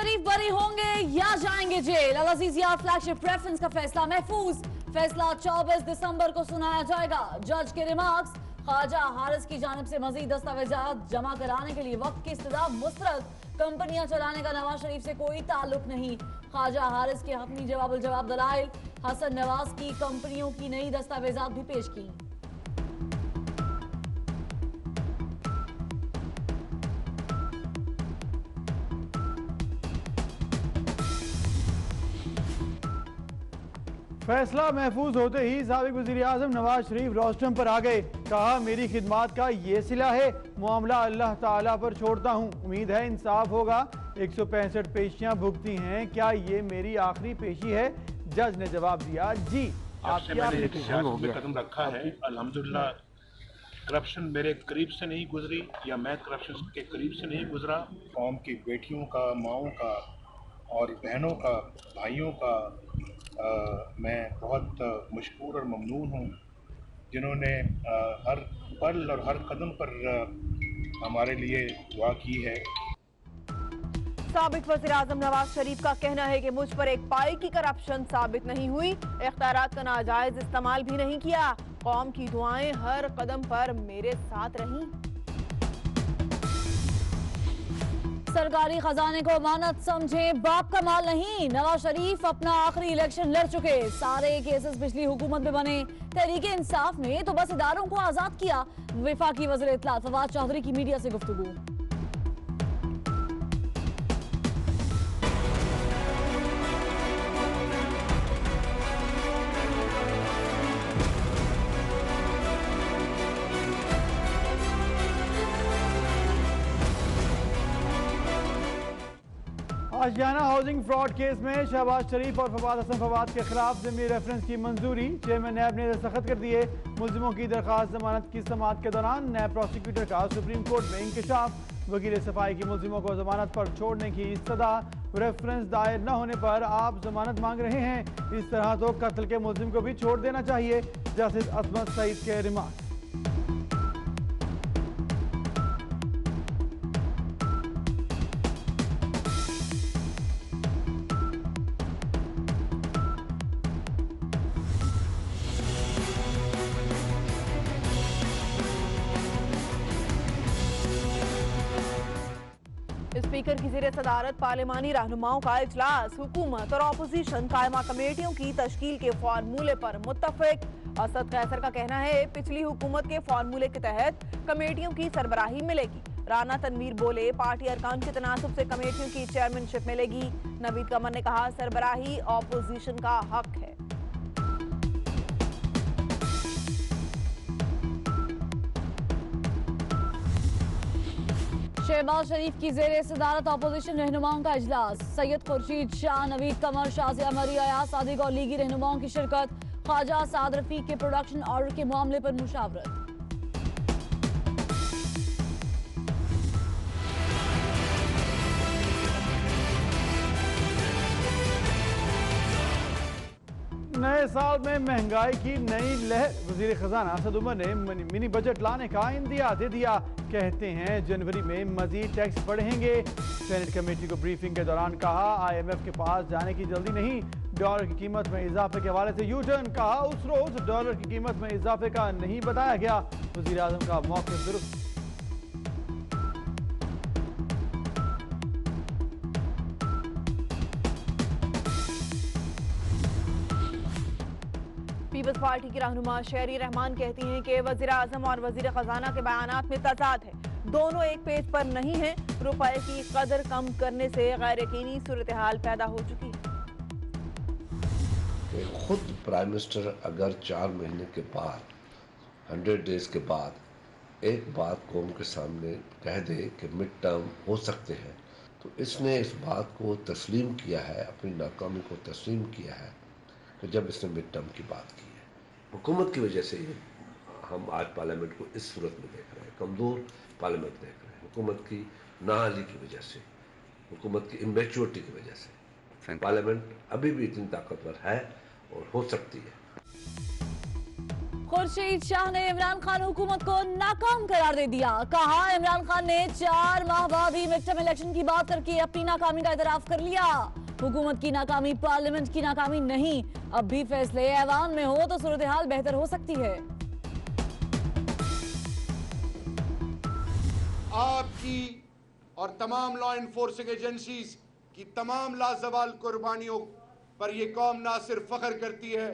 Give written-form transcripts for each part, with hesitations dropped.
शरीफ बरी होंगे या जाएंगे जेल? अल अजीज यार फ्लैगशिप प्रेफरेंस का फैसला महफूज। फैसला 24 दिसंबर को सुनाया जाएगा। जज के रिमार्क्स, ख्वाजा हारिस की जानिब से मजीद दस्तावेजात जमा कराने के लिए वक्त की इस्तदा मुस्तरद। कंपनियां चलाने का नवाज शरीफ से कोई ताल्लुक नहीं। ख्वाजा हारिस के हकमी जवाब दलाइल। हसन नवाज की कंपनियों की नई दस्तावेजात भी पेश की। फैसला महफूज होते ही साबिक वज़ीर आज़म नवाज शरीफ रोस्टम पर आ गए। कहा, मेरी खिदमात का ये सिला है, मामला अल्लाह ताला पर छोड़ता हूँ। उम्मीद है इंसाफ होगा। 165 पेशियां भुगती हैं, क्या ये मेरी आखिरी पेशी है? जज ने जवाब दिया, जी। आपने कदम रखा है अल्हम्दुलिल्लाह। करप्शन मेरे करीब से नहीं गुजरी या मैं करप्शन के करीब से नहीं गुजरा। कौम की बेटियों का, माओं का और बहनों का, भाइयों का मैं बहुत मशकूर और ममनून हूँ, जिन्होंने हर पल और हर कदम पर हमारे लिए दुआ की है। साबिक वज़ीर आज़म नवाज शरीफ का कहना है कि मुझ पर एक पाई की करप्शन साबित नहीं हुई, इख्तियारात का नाजायज इस्तेमाल भी नहीं किया। कौम की दुआएं हर कदम पर मेरे साथ रहीं। सरकारी खजाने को अमानत समझे, बाप का माल नहीं। नवाज शरीफ अपना आखिरी इलेक्शन लड़ चुके, सारे केसेस पिछली हुकूमत में बने। तहरीके इंसाफ ने तो बस इदारों को आजाद किया। वफाकी वज़ीर इत्तलात फवाद चौधरी की मीडिया से गुफ्तगू। आशियाना हाउसिंग फ्रॉड केस में शहबाज शरीफ और फवाद हसन फवाद के खिलाफ ज़िमनी रेफरेंस की मंजूरी। चेयरमैन नैब ने दस्तखत कर दिए। मुल्जिमों की दरखास्त जमानत की समाअत के दौरान नैब प्रोसिक्यूटर का सुप्रीम कोर्ट में इंकशाफ। वकील सफाई की मुल्जिमों को जमानत पर छोड़ने की सदा। रेफरेंस दायर न होने पर आप जमानत मांग रहे हैं, इस तरह तो कत्ल के मुल्जिम को भी छोड़ देना चाहिए। जस्टिस असमत सईद के रिमार्क। स्पीकर की ज़ेरे सदारत पार्लिमानी रहनुमाओं का इजलास। हुकूमत और अपोजिशन कायमा कमेटियों की तश्कील के फार्मूले पर मुत्तफिक। असद कैसर का कहना है, पिछली हुकूमत के फार्मूले के तहत कमेटियों की सरबराही मिलेगी। राना तनवीर बोले, पार्टी अरकान के तनासुब से कमेटियों की चेयरमैनशिप मिलेगी। नवीद कमर ने कहा, सरबराही अपोजिशन का हक है। शहबाज शरीफ की जेर सदारत अपोजिशन रहनुमाओं का इजलास। सैयद खुर्शीद शाह, नवीद कमर, शाजिया मरी, अयाज सादिक और लीगी रहनुमाओं की शिरकत। ख्वाजा साद रफीक के प्रोडक्शन ऑर्डर के मामले पर मुशावरत। नए साल में महंगाई की नई लहर। वजीर खजाना असद उमर ने मिनी बजट लाने का इंदिया दे दिया। कहते हैं जनवरी में मजीद टैक्स बढ़ेंगे। सेनेट कमेटी को ब्रीफिंग के दौरान कहा, IMF के पास जाने की जल्दी नहीं। डॉलर की कीमत में इजाफे के हवाले से यू टर्न। कहा, उस रोज डॉलर की कीमत में इजाफे का नहीं बताया गया। वजीर आजम का मौक़िफ़ दुरुस्त। पीपल्स पार्टी की रहनुमा शहरी रहमान कहती हैं कि वज़ीर आज़म और वज़ीर खजाना के बयानात में तजाद है, दोनों एक पेज पर नहीं है। रुपए की कदर कम करने से गैर यकीनी सूरत हाल पैदा हो चुकी है। खुद प्राइम मिनिस्टर अगर 4 महीने के बाद 100 डेज के बाद एक बात कौम के सामने कह दे कि मिड टर्म हो सकते हैं, तो इसने इस बात को तस्लीम किया है, अपनी नाकामी को तस्लीम किया है कि जब इसने मिड टर्म की बात की है। हुकूमत की वजह से हम आज पार्लियामेंट को इस सूरत में देख रहे हैं, कमज़ोर पार्लियामेंट देख रहे हैं। हुकूमत की नाअहली की वजह से, हुकूमत की इमेच्योरिटी की वजह से पार्लियामेंट अभी भी इतनी ताकतवर है और हो सकती है। खुर्शीद शाह ने इमरान खान हुकूमत को नाकाम करार दे दिया। कहा इमरान खान ने 4 माह बाद ही मिड टर्म इलेक्शन की बात करके अपनी नाकामी का इतराफ कर लिया। हुकूमत की नाकामी पार्लियामेंट की नाकामी नहीं, अब भी फैसले ऐवान में हो तो सूरत हाल बेहतर हो सकती है। आपकी और तमाम लॉ इन्फोर्सिंग एजेंसीज की तमाम लाजवाल कुर्बानियों पर यह कौम ना सिर्फ फख्र करती है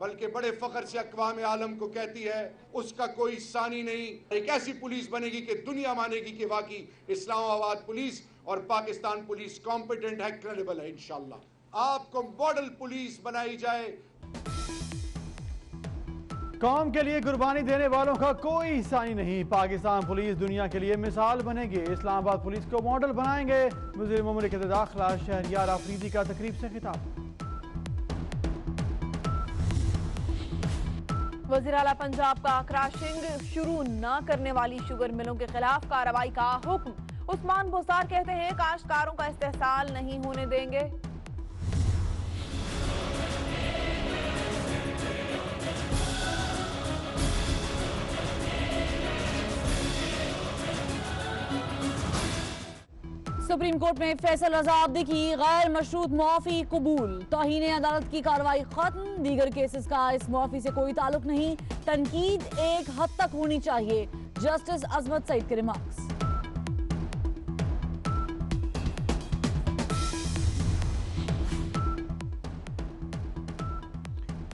बल्कि बड़े फख्र से अक़वाम आलम को कहती है उसका कोई सानी नहीं। एक ऐसी पुलिस बनेगी कि दुनिया मानेगी कि वाकई इस्लामाबाद पुलिस और पाकिस्तान पुलिस कॉम्पिटेंट है, क्रेडिबल है। इंशाअल्लाह आपको मॉडल पुलिस बनाई जाए। कौम के लिए कुर्बानी देने वालों का कोई सानी नहीं। पाकिस्तान पुलिस दुनिया के लिए मिसाल बनेगी। इस्लामाबाद पुलिस को मॉडल बनाएंगे। वज़ीर मुमलिकत दाखिला शहरियार आफरीदी का तकरीब से खिताब। वज़ीर आला पंजाब का क्रैशिंग शुरू न करने वाली शुगर मिलों के खिलाफ कार्रवाई का हुक्म। उस्मान बोसार कहते हैं काश्तकारों का इस्तेहसाल नहीं होने देंगे। सुप्रीम कोर्ट में फैसल रजा अब्दी की गैर मशरूत मुआफी कबूल। तौहीन अदालत की कार्रवाई खत्म। दीगर केसेस का इस मुआफी से कोई ताल्लुक नहीं। तनकीद एक हद तक होनी चाहिए। जस्टिस अजमत सईद के remarks.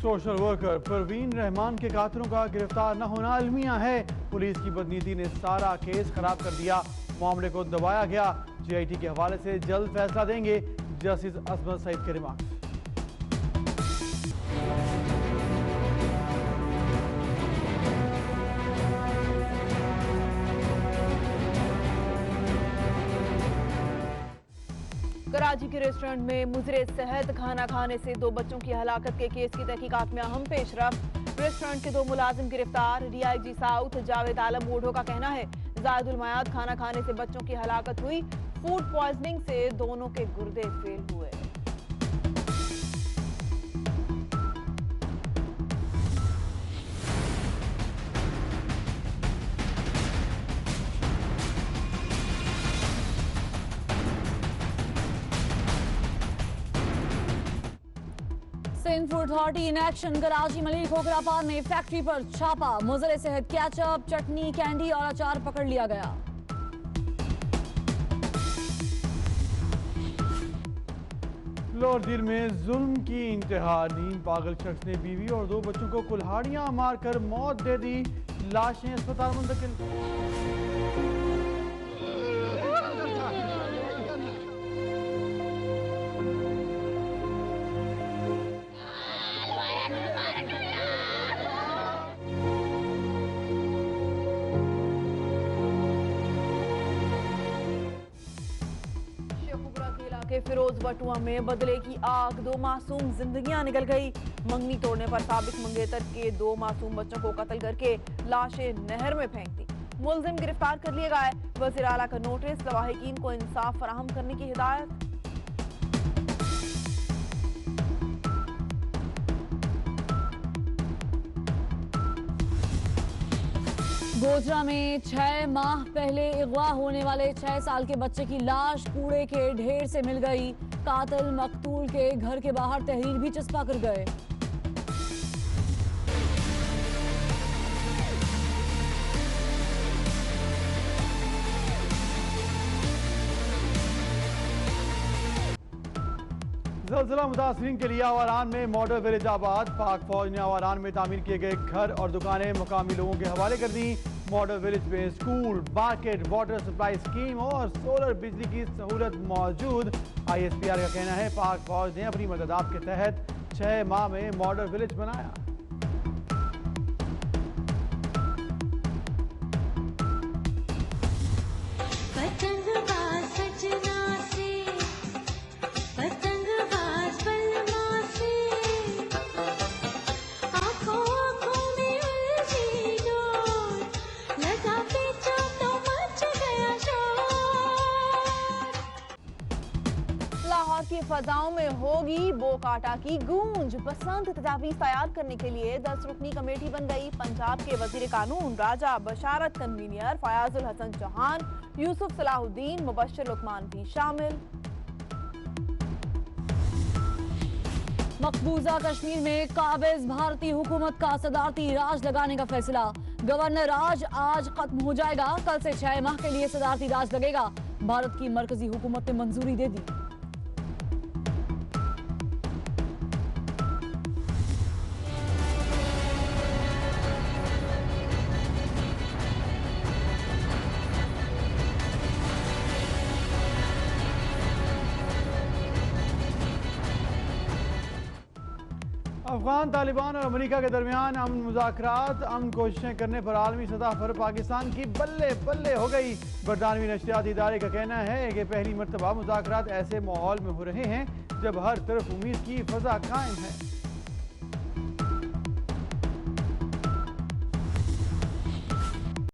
Social worker Parveen Rahman के कातिलों का गिरफ्तार न होना अलमिया है। पुलिस की बदनीति ने सारा केस खराब कर दिया। मामले को दबाया गया। JIT के हवाले से जल्द फैसला देंगे। जस्टिस अजमत सईद के रिमार्क्स। कराची के रेस्टोरेंट में मुजरे सेहत खाना खाने से 2 बच्चों की हलाकत के केस की तहकीकात में अहम पेशरफ। रेस्टोरेंट के 2 मुलाजिम गिरफ्तार। DIG साउथ जावेद आलम बूढ़ो का कहना है जायदुल मयाद खाना खाने से बच्चों की हलाकत हुई। फूड पॉइजनिंग से दोनों के गुर्दे फेल हुए। Sindh food authority in action. Karachi Malik Khokhrapar में फैक्ट्री पर छापा। मुजरे सेहत केचप, चटनी, कैंडी और अचार पकड़ लिया गया। लाहौर दिल में जुल्म की इंतहा। नींद पागल शख्स ने बीवी और 2 बच्चों को कुल्हाड़ियां मारकर मौत दे दी। लाशें अस्पताल मुंतकिल। फिरोज बटुआ में बदले की आग। 2 मासूम जिंदगियां निकल गई। मंगनी तोड़ने पर साबिक मंगेतर के 2 मासूम बच्चों को कत्ल करके लाशें नहर में फेंक दी। मुलजिम गिरफ्तार कर लिया गया। वज़ीर आला का नोटिस। लवाहिकीन को इंसाफ फराहम करने की हिदायत। गोजरा में 6 माह पहले अगवा होने वाले 6 साल के बच्चे की लाश कूड़े के ढेर से मिल गई। कातिल मकतूल के घर के बाहर तहरीर भी चस्पा कर गए। ज़लज़ला मुतासरीन के लिए आवारान में मॉडल विलेज आबाद। पाक फौज ने आवारान में तामीर किए गए घर और दुकानें मुकामी लोगों के हवाले कर दी। मॉडल विलेज में school, market, water supply scheme और सोलर बिजली की सहूलत मौजूद। ISPR का कहना है पाक फौज ने अपनी मदद के तहत 6 माह में मॉडल विलेज बनाया। फजाओं में होगी बोकाटा की गूंज। बसंत तजावीज तैयार करने के लिए 10 रुकनी कमेटी बन गई। पंजाब के वजीर कानून राजा बशारत कन्वीनियर फयाजुल हसन चौहान, यूसुफ सलाहुद्दीन, मुबश्शिर लुकमान भी शामिल। मकबूजा कश्मीर में काबिज भारतीय हुकूमत का सदारती राज लगाने का फैसला। गवर्नर राज आज खत्म हो जाएगा। कल से 6 माह के लिए सदारती राज लगेगा। भारत की मरकजी हुकूमत ने मंजूरी दे दी। अफगान तालिबान और अमेरिका के दरमियान अमन मुज़ाकरात अमन कोशिशें करने पर आलमी सतह पर पाकिस्तान की बल्ले बल्ले हो गई। बरतानवी नशरियाती इदारे का कहना है कि पहली मरतबा मुज़ाकरात ऐसे माहौल में हो रहे हैं जब हर तरफ उम्मीद की फजा कायम है।